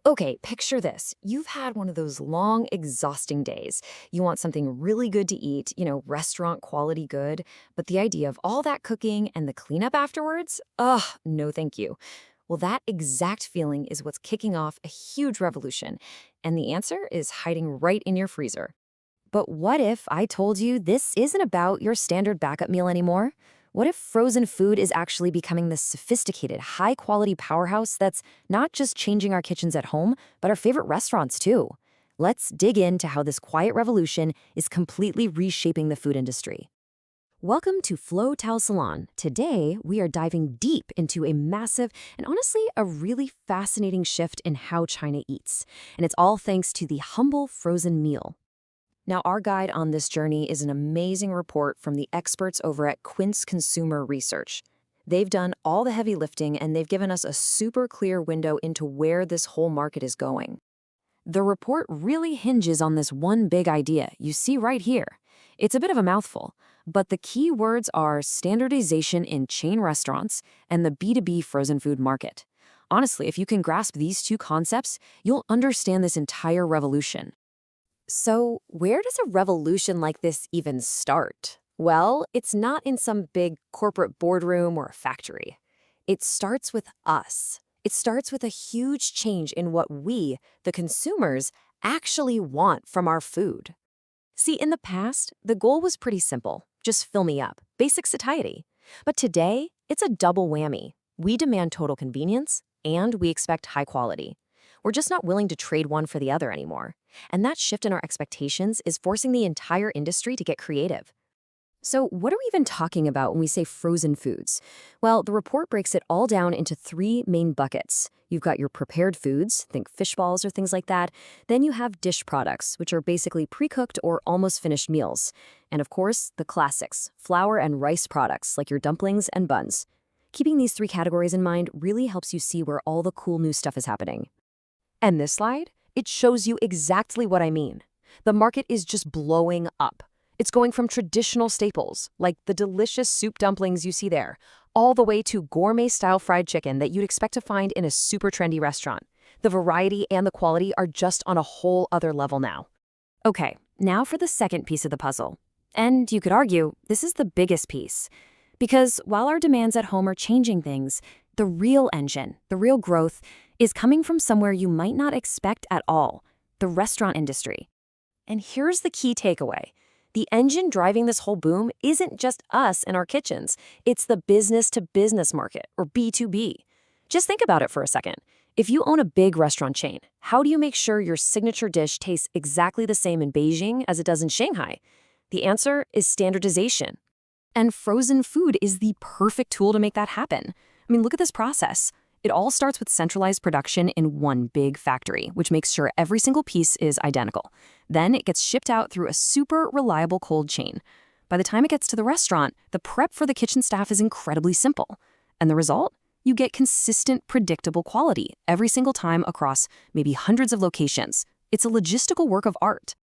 Okay, picture this. You've had one of those long, exhausting days. You want something really good to eat, restaurant quality good, but the idea of all that cooking and the cleanup afterwards? Ugh, no thank you. Well, that exact feeling is what's kicking off a huge revolution, and the answer is hiding right in your freezer. But what if I told you this isn't about your standard backup meal anymore? What if frozen food is actually becoming this sophisticated, high quality powerhouse that's not just changing our kitchens at home, but our favorite restaurants too? Let's dig into how this quiet revolution is completely reshaping the food industry. Welcome to Flow Tao Salon. Today, we are diving deep into a massive and honestly a really fascinating shift in how China eats. And it's all thanks to the humble frozen meal. Now, our guide on this journey is an amazing report from the experts over at QinCe Consumer Research. They've done all the heavy lifting and they've given us a super clear window into where this whole market is going. The report really hinges on this one big idea you see right here. It's a bit of a mouthful, but the key words are standardization in chain restaurants and the B2B frozen food market. Honestly, if you can grasp these two concepts, you'll understand this entire revolution. So, where does a revolution like this even start? Well, it's not in some big corporate boardroom or a factory. It starts with us. It starts with a huge change in what we, the consumers, actually want from our food. See, in the past, the goal was pretty simple. Just fill me up. Basic satiety. But today, it's a double whammy. We demand total convenience, and we expect high quality. We're just not willing to trade one for the other anymore. And that shift in our expectations is forcing the entire industry to get creative. So, what are we even talking about when we say frozen foods? Well, the report breaks it all down into three main buckets. You've got your prepared foods, think fish balls or things like that. Then you have dish products, which are basically pre-cooked or almost finished meals. And of course, the classics, flour and rice products like your dumplings and buns. Keeping these three categories in mind really helps you see where all the cool new stuff is happening. And this slide, it shows you exactly what I mean. The market is just blowing up. It's going from traditional staples, like the delicious soup dumplings you see there, all the way to gourmet-style fried chicken that you'd expect to find in a super trendy restaurant. The variety and the quality are just on a whole other level now. Okay, now for the second piece of the puzzle. And you could argue this is the biggest piece. Because while our demands at home are changing things, the real engine, the real growth, is coming from somewhere you might not expect at all, the restaurant industry. And here's the key takeaway. The engine driving this whole boom isn't just us and our kitchens. It's the business-to-business market, or B2B. Just think about it for a second. If you own a big restaurant chain, how do you make sure your signature dish tastes exactly the same in Beijing as it does in Shanghai? The answer is standardization. And frozen food is the perfect tool to make that happen. I mean, look at this process. It all starts with centralized production in one big factory, which makes sure every single piece is identical. Then it gets shipped out through a super reliable cold chain. By the time it gets to the restaurant, the prep for the kitchen staff is incredibly simple. And the result? You get consistent, predictable quality every single time across maybe hundreds of locations. It's a logistical work of art.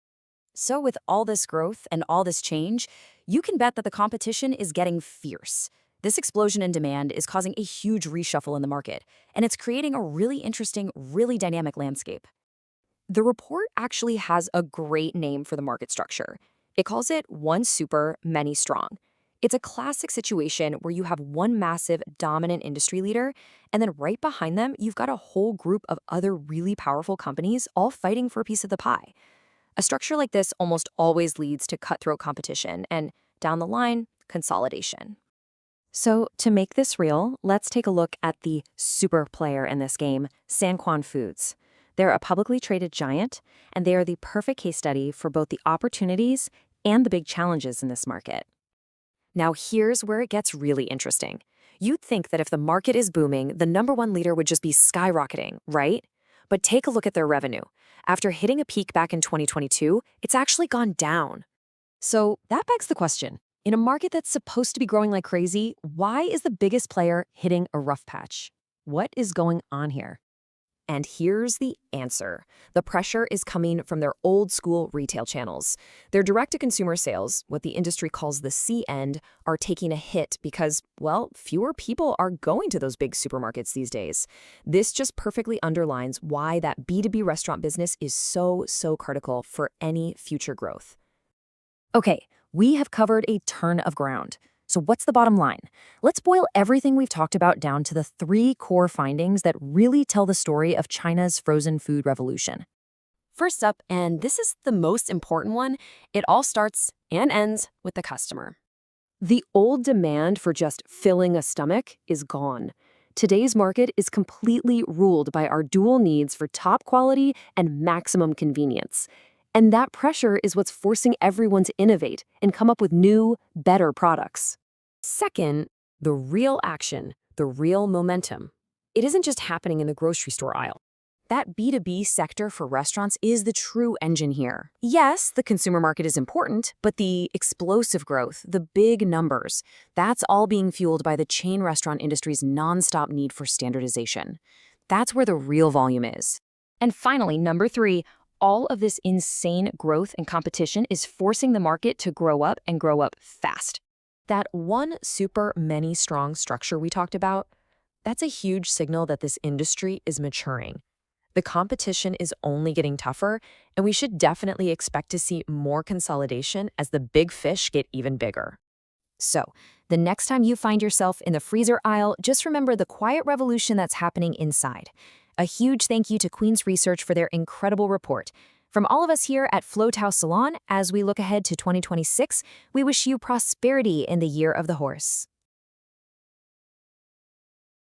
So with all this growth and all this change, you can bet that the competition is getting fierce. This explosion in demand is causing a huge reshuffle in the market, and it's creating a really interesting, really dynamic landscape. The report actually has a great name for the market structure. It calls it one super, many strong. It's a classic situation where you have one massive, dominant industry leader, and then right behind them, you've got a whole group of other really powerful companies all fighting for a piece of the pie. A structure like this almost always leads to cutthroat competition and, down the line, consolidation. So, to make this real, let's take a look at the super player in this game, Sanquan Foods. They're a publicly traded giant, and they are the perfect case study for both the opportunities and the big challenges in this market. Now, here's where it gets really interesting. You'd think that if the market is booming, the number one leader would just be skyrocketing, right? But take a look at their revenue. After hitting a peak back in 2022, it's actually gone down. So, that begs the question. In a market that's supposed to be growing like crazy, why is the biggest player hitting a rough patch? What is going on here? And here's the answer. The pressure is coming from their old-school retail channels. Their direct-to-consumer sales, what the industry calls the C-end, are taking a hit because, well, fewer people are going to those big supermarkets these days. This just perfectly underlines why that B2B restaurant business is so critical for any future growth. Okay, we have covered a ton of ground. So what's the bottom line? Let's boil everything we've talked about down to the 3 core findings that really tell the story of China's frozen food revolution. First up, and this is the most important one, it all starts and ends with the customer. The old demand for just filling a stomach is gone. Today's market is completely ruled by our dual needs for top quality and maximum convenience. And that pressure is what's forcing everyone to innovate and come up with new, better products. Second, the real action, the real momentum. It isn't just happening in the grocery store aisle. That B2B sector for restaurants is the true engine here. Yes, the consumer market is important, but the explosive growth, the big numbers, that's all being fueled by the chain restaurant industry's nonstop need for standardization. That's where the real volume is. And finally, number 3, all of this insane growth and competition is forcing the market to grow up and grow up fast. That one super many strong structure we talked about, that's a huge signal that this industry is maturing. The competition is only getting tougher, and we should definitely expect to see more consolidation as the big fish get even bigger. So, the next time you find yourself in the freezer aisle, just remember the quiet revolution that's happening inside. A huge thank you to QinCe Research for their incredible report. From all of us here at Salon, as we look ahead to 2026, we wish you prosperity in the year of the horse.